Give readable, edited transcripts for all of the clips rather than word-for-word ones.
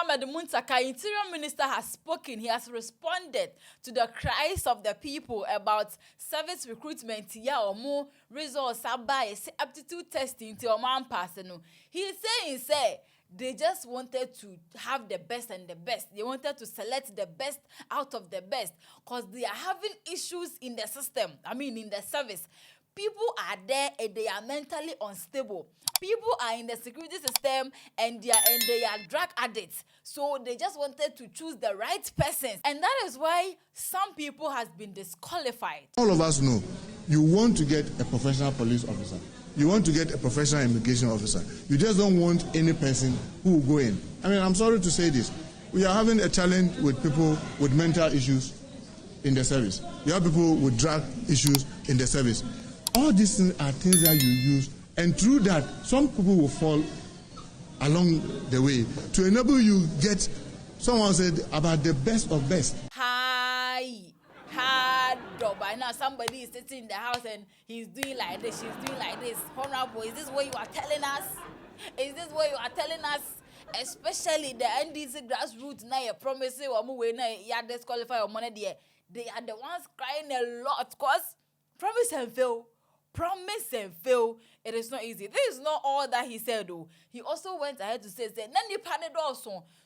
Mohammed Muntaka, Interior Minister, has spoken. He has responded to the cries of the people about service recruitment. Yeah, or more results by aptitude testing to a man person. He is saying, they just wanted to have the best and the best. They wanted to select the best out of the best because they are having issues in the system. In the service. People are there and they are mentally unstable. People are in the security system and they are drug addicts. So they just wanted to choose the right persons. And that is why some people has been disqualified. All of us know you want to get a professional police officer. You want to get a professional immigration officer. You just don't want any person who will go in. I'm sorry to say this. We are having a challenge with people with mental issues in the service. You have people with drug issues in the service. All these things are things that you use, and through that, some people will fall along the way to enable you get, someone said, about the best of best. By now somebody is sitting in the house and he's doing like this, she's doing like this. Honorable, is this what you are telling us? Is this what you are telling us? Especially the NDC grassroots now, you promise you are disqualified or money there. They are the ones crying a lot because promise and fail. Promise and fail. It is not easy. This is not all that he said though. He also went ahead to say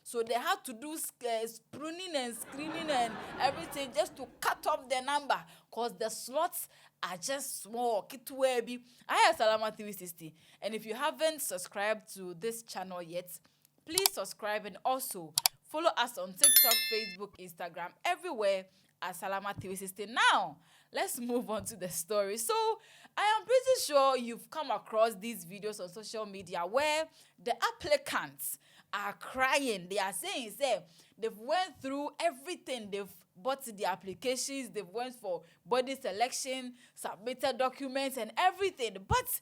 so they had to do pruning and screening and everything just to cut off the number because the slots are just small. I have SALAAMA 360, and if you haven't subscribed to this channel yet, please subscribe and also follow us on TikTok, Facebook, Instagram, everywhere at SALAAMA 360. Now, let's move on to the story. So, I am pretty sure you've come across these videos on social media where the applicants are crying. They are saying, they've went through everything. They've bought the applications. They've went for body selection, submitted documents and everything. But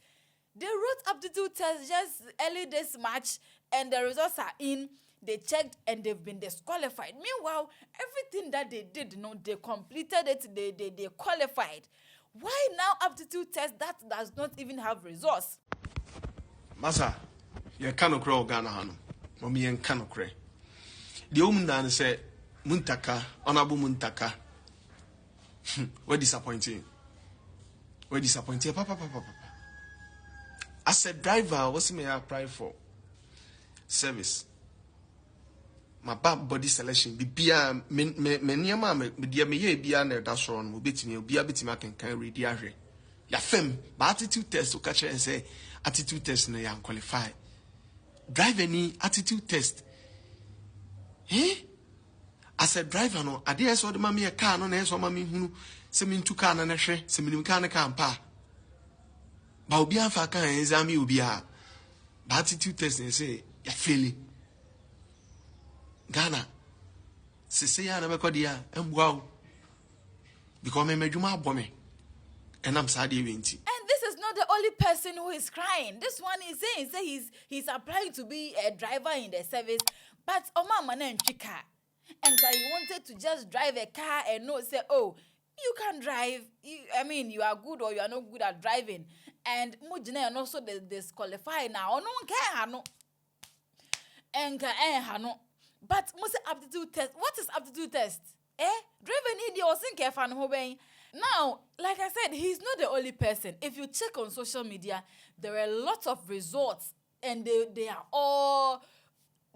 they wrote aptitude tests just early this March and the results are in. They checked and they've been disqualified. Meanwhile, everything that they did, they completed it, they qualified. Why now aptitude test that does not even have results? Masa, you cannot grow Ghana. Mommy and cannot cray. The woman said, Muntaka, Honorable Muntaka. We're disappointing. We're disappointing. Papa. As a driver, what's me apply for? Service. My body selection be bia me niama me dia me ye bia na da so no obetimi obia betimi akenkan ready ahwe ya fem ba attitude test to catch and say attitude test na ya qualify drive any attitude test as a driver no ade so de mama ye car no na so mama hunu se me ntu car na na hwe se me nim car na kan pa ba obi afa kan exam obi a ba attitude test na say ya fail Ghana, Sisaya na mekodia, wow. Because me medjuma abome. And I'm sad even. And this is not the only person who is crying. This one is saying he's applying to be a driver in the service, but Oma man and chika. And he wanted to just drive a car and not say, oh, you can drive. You are good or you are not good at driving. And Mujine and also the disqualified now. No one can no. And hano. But must aptitude test. What is aptitude test? Driven idiot or think fan hobey. Now, like I said, he's not the only person. If you check on social media, there are lots of results and they are all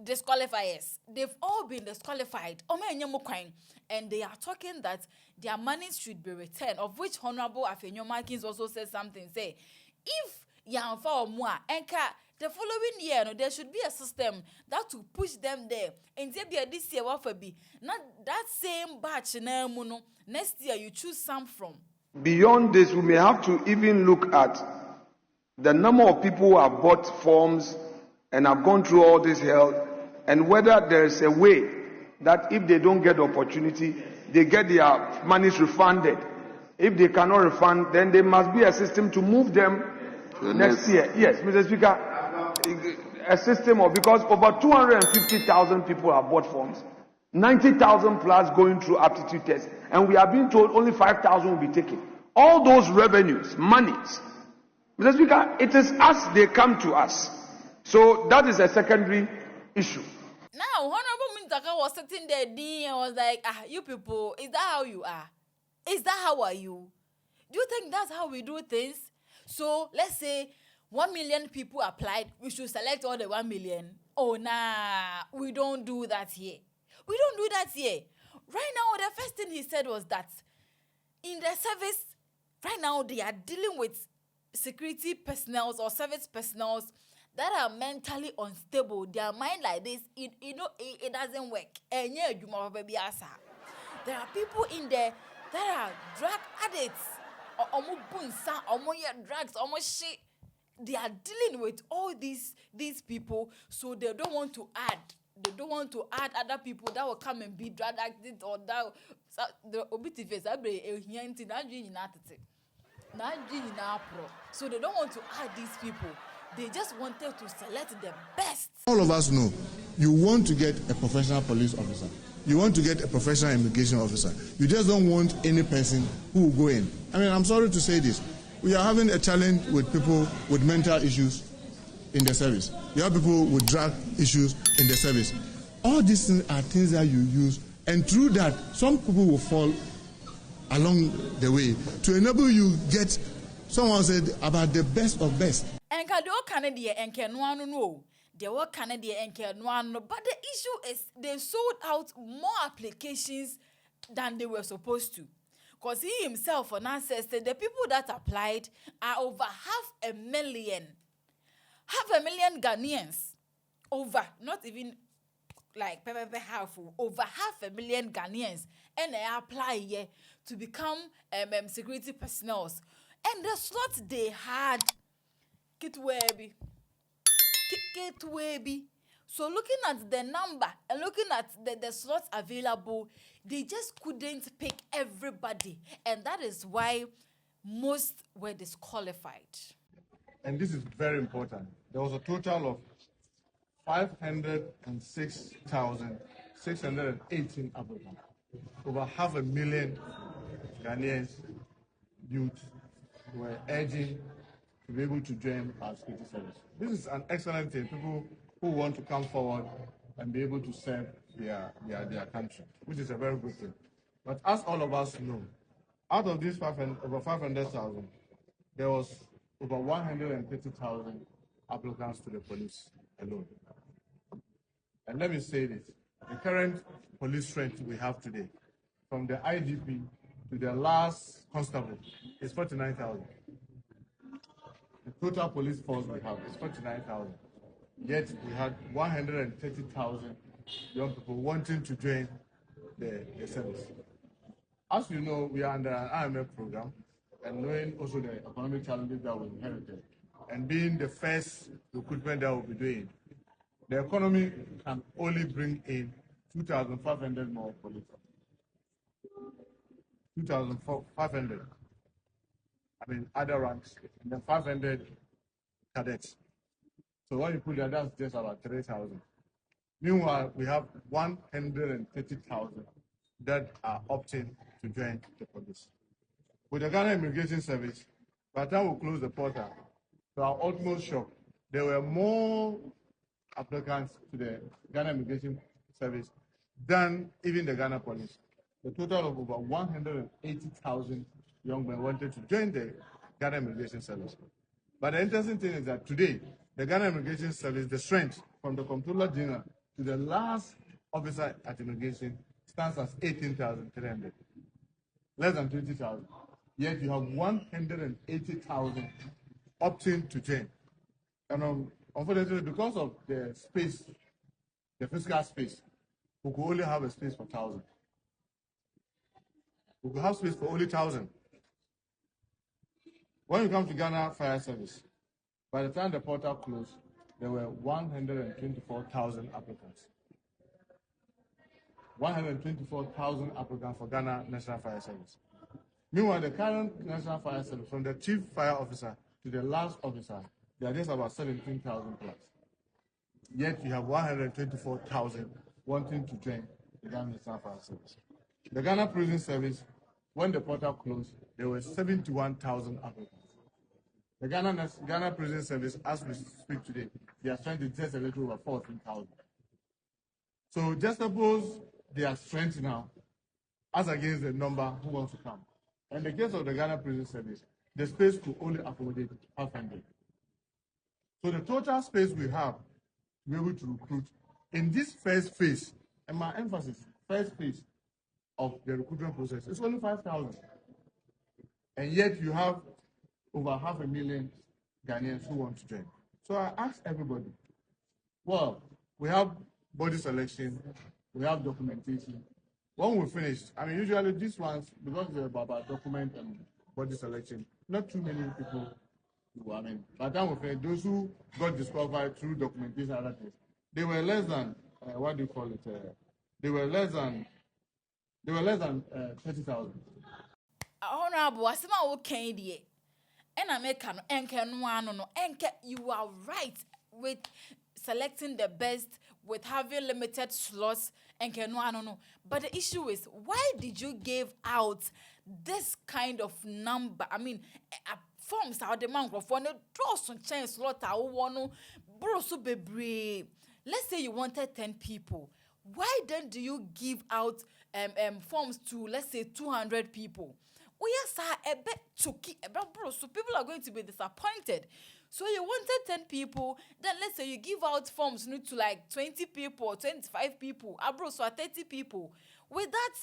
disqualifiers. They've all been disqualified. And they are talking that their money should be returned, of which Honorable Afenyo Markins also said something. Say, if Yanfa or Mua, the following year, there should be a system that will push them there. And this year, not that same batch, next year you choose some from. Beyond this, we may have to even look at the number of people who have bought forms and have gone through all this hell, and whether there is a way that if they don't get the opportunity, they get their monies refunded. If they cannot refund, then there must be a system to move them next year. Yes, Mr. Speaker. A system of, because over 250,000 people have bought forms, 90,000 plus going through aptitude tests, and we are being told only 5,000 will be taken. All those revenues, monies, Mr. Speaker, it is us, they come to us. So that is a secondary issue. Now, Now, Honorable Muntaka was sitting there and was like, you people, is that how you are? Is that how are you? Do you think that's how we do things? So let's say 1 million people applied, we should select all the 1 million. Oh, nah, we don't do that here. We don't do that here. Right now, the first thing he said was that in the service, right now they are dealing with security personnel or service personnel that are mentally unstable. Their mind like this, it doesn't work. There are people in there that are drug addicts. Drugs, shit. They are dealing with all these people, so they don't want to add. They don't want to add other people that will come and be drug addicts or that. The obitiface, so they don't want to add these people. They just wanted to select the best. All of us know you want to get a professional police officer. You want to get a professional immigration officer. You just don't want any person who will go in. I mean, I'm sorry to say this. We are having a challenge with people with mental issues in the service. You have people with drug issues in the service. All these things are things that you use, and through that, some people will fall along the way to enable you get, someone said, about the best of best. And Canada and Canada no. They were Canada and Canada, but the issue is they sold out more applications than they were supposed to. Because he himself says that the people that applied are over 500,000. 500,000 Ghanaians. Over, not even like half, over 500,000 Ghanaians. And they apply here to become security personnel. And the slots they had, so looking at the number and looking at the slots available, they just couldn't pick everybody. And that is why most were disqualified. And this is very important. There was a total of 506,618 applicants. Over 500,000 Ghanaians youth were urging to be able to join our security service. This is an excellent thing. People who want to come forward and be able to serve their country, which is a very good thing. But as all of us know, out of these over 500,000, there was over 130,000 applicants to the police alone. And let me say this, the current police strength we have today, from the IGP to the last constable, is 49,000. The total police force we have is 49,000. Yet we had 130,000 young people wanting to join the service. As you know, we are under an IMF program, and knowing also the economic challenges that we inherited, and being the first recruitment that we'll be doing, the economy can only bring in 2,500 more police. 2,500. I mean, other ranks, and then 500 cadets. So when you put that, that's just about 3,000. Meanwhile, we have 130,000 that are opting to join the police. With the Ghana Immigration Service, by the time we close the portal, to our utmost shock, there were more applicants to the Ghana Immigration Service than even the Ghana Police. The total of over 180,000 young men wanted to join the Ghana Immigration Service. But the interesting thing is that today, the Ghana Immigration Service, the strength from the Comptroller General to the last officer at immigration stands as 18,300. Less than 20,000. Yet you have 180,000 opting to join. And unfortunately, because of the space, the physical space, we could only have a space for 1,000. We could have space for only 1,000. When you come to Ghana Fire Service, by the time the portal closed, there were 124,000 applicants. 124,000 applicants for Ghana National Fire Service. Meanwhile, the current National Fire Service, from the chief fire officer to the last officer, they are just about 17,000 plus. Yet you have 124,000 wanting to join the Ghana National Fire Service. The Ghana Prison Service, when the portal closed, there were 71,000 applicants. The Ghana Prison Service, as we speak today, they are trying to test a little over 14,000. So just suppose their strength now, as against the number who wants to come. In the case of the Ghana Prison Service, the space could only accommodate 500. So the total space we have to be able to recruit in this first phase, and my emphasis, first phase of the recruitment process, is only 5,000. And yet you have over 500,000 Ghanaians who want to join. So I ask everybody, well, we have body selection, we have documentation. When we finish, I mean, usually these ones, because they're about document and body selection, not too many people do. I mean, by the time we finish, those who got disqualified through documentation and other things, they were less than, what do you call it? They were less than 30,000. Honorable, I say okay, dear. And I make an enke no enke. You are right with selecting the best, with having limited slots. Enke no. But the issue is, why did you give out this kind of number? I mean, forms out the microphone, draw some chance slot. I want bro so bebre. Let's say you wanted 10 people. Why then do you give out forms to, let's say, 200 people? Oh yes, a bit choky, bro. So people are going to be disappointed. So you wanted 10 people, then let's say you give out forms to like 20 people, 25 people, bro, so 30 people. With that,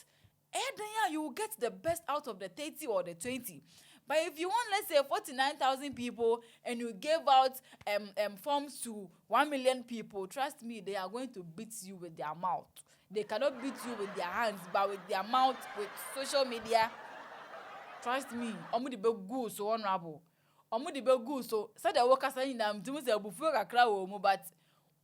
then you will get the best out of the 30 or the 20. But if you want, let's say, 49,000 people and you gave out forms to 1 million people, trust me, they are going to beat you with their mouth. They cannot beat you with their hands, but with their mouth, with social media. Trust me, omu di be good so honorable. Omu di be good so said the workers saying them to me say bufu kakra wo mu, but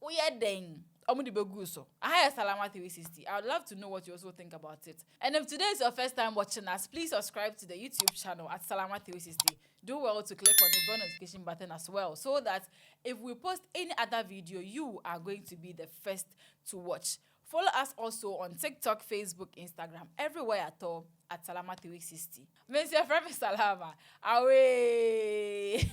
we are then omu di be good so. I have SALAAMA 360. I would love to know what you also think about it. And if today is your first time watching us, please subscribe to the YouTube channel at SALAAMA 360. Do well to click on the bell notification button as well, so that if we post any other video, you are going to be the first to watch. Follow us also on TikTok, Facebook, Instagram, everywhere at all at SALAAMA 360. Monsieur Frère SALAAMA. Away.